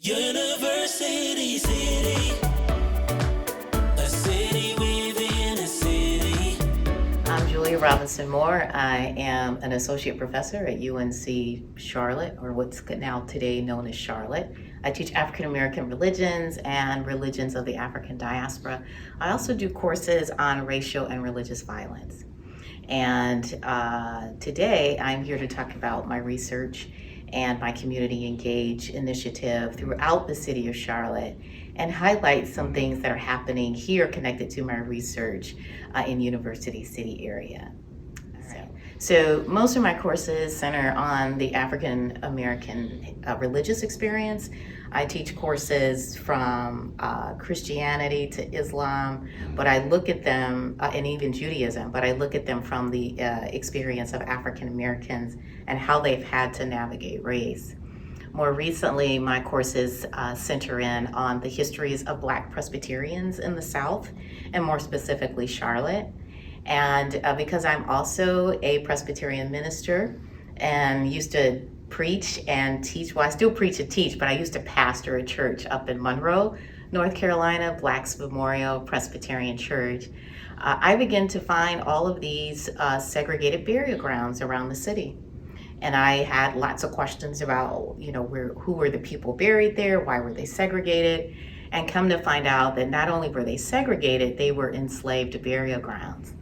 University City, a city within a city. I'm Julia Robinson Moore. I am an associate professor at UNC Charlotte, or what's now today known as Charlotte. I teach African American religions and religions of the African diaspora. I also do courses on racial and religious violence. And today I'm here to talk about my research and my Community Engage initiative throughout the city of Charlotte, and highlight some things that are happening here connected to my research in University City area. So most of my courses center on the African American religious experience. I teach courses from Christianity to Islam, but I look at them, and even Judaism, but I look at them from the experience of African Americans and how they've had to navigate race. More recently, my courses center in on the histories of Black Presbyterians in the South, and more specifically Charlotte. And because I'm also a Presbyterian minister and used to preach and teach, well, I still preach and teach, but I used to pastor a church up in Monroe, North Carolina, Black's Memorial Presbyterian Church. I began to find all of these segregated burial grounds around the city. And I had lots of questions about, who were the people buried there? Why were they segregated? And come to find out that not only were they segregated, they were enslaved burial grounds.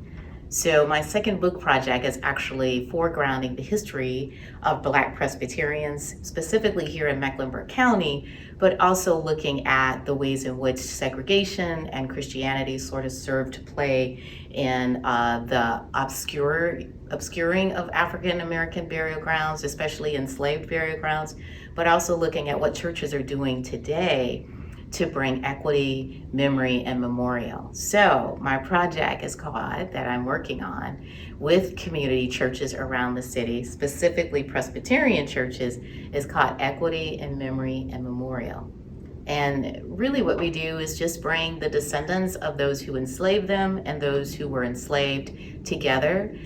So my second book project is actually foregrounding the history of Black Presbyterians, specifically here in Mecklenburg County, but also looking at the ways in which segregation and Christianity sort of served to play in the obscuring of African American burial grounds, especially enslaved burial grounds, but also looking at what churches are doing today to bring equity, memory, and memorial. So my project is called, that I'm working on with community churches around the city, specifically Presbyterian churches, is called Equity and Memory and Memorial. And really what we do is just bring the descendants of those who enslaved them and those who were enslaved together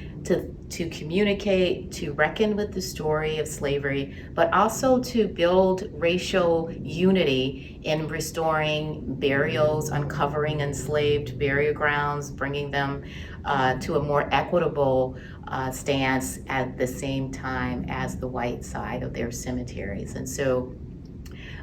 to communicate, to reckon with the story of slavery, but also to build racial unity in restoring burials, uncovering enslaved burial grounds, bringing them to a more equitable stance at the same time as the white side of their cemeteries. And so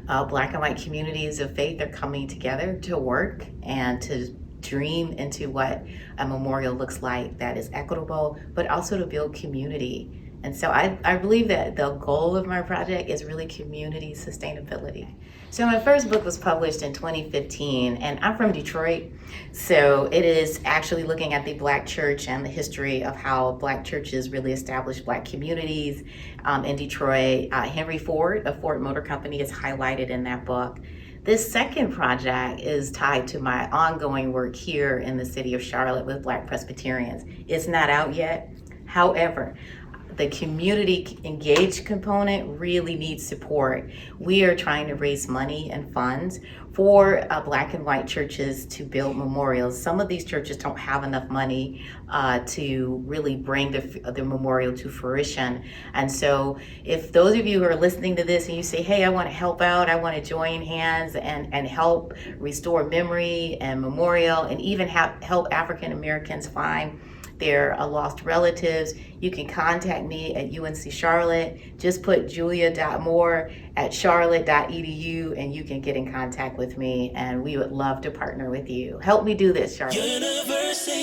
Black and white communities of faith are coming together to work and to dream into what a memorial looks like that is equitable, but also to build community. And so I believe that the goal of my project is really community sustainability. So my first book was published in 2015, and I'm from Detroit. So it is actually looking at the Black church and the history of how Black churches really established Black communities in Detroit. Henry Ford of Ford Motor Company is highlighted in that book. This second project is tied to my ongoing work here in the city of Charlotte with Black Presbyterians. It's not out yet. However, the community engaged component really needs support. We are trying to raise money and funds for Black and white churches to build memorials. Some of these churches don't have enough money to really bring the memorial to fruition. And so if those of you who are listening to this and you say, hey, I want to help out, I want to join hands and help restore memory and memorial, and even help African Americans find their lost relatives, you can contact me at UNC Charlotte. Just put julia.moore@charlotte.edu and you can get in contact with me, and we would love to partner with you. Help me do this, Charlotte. University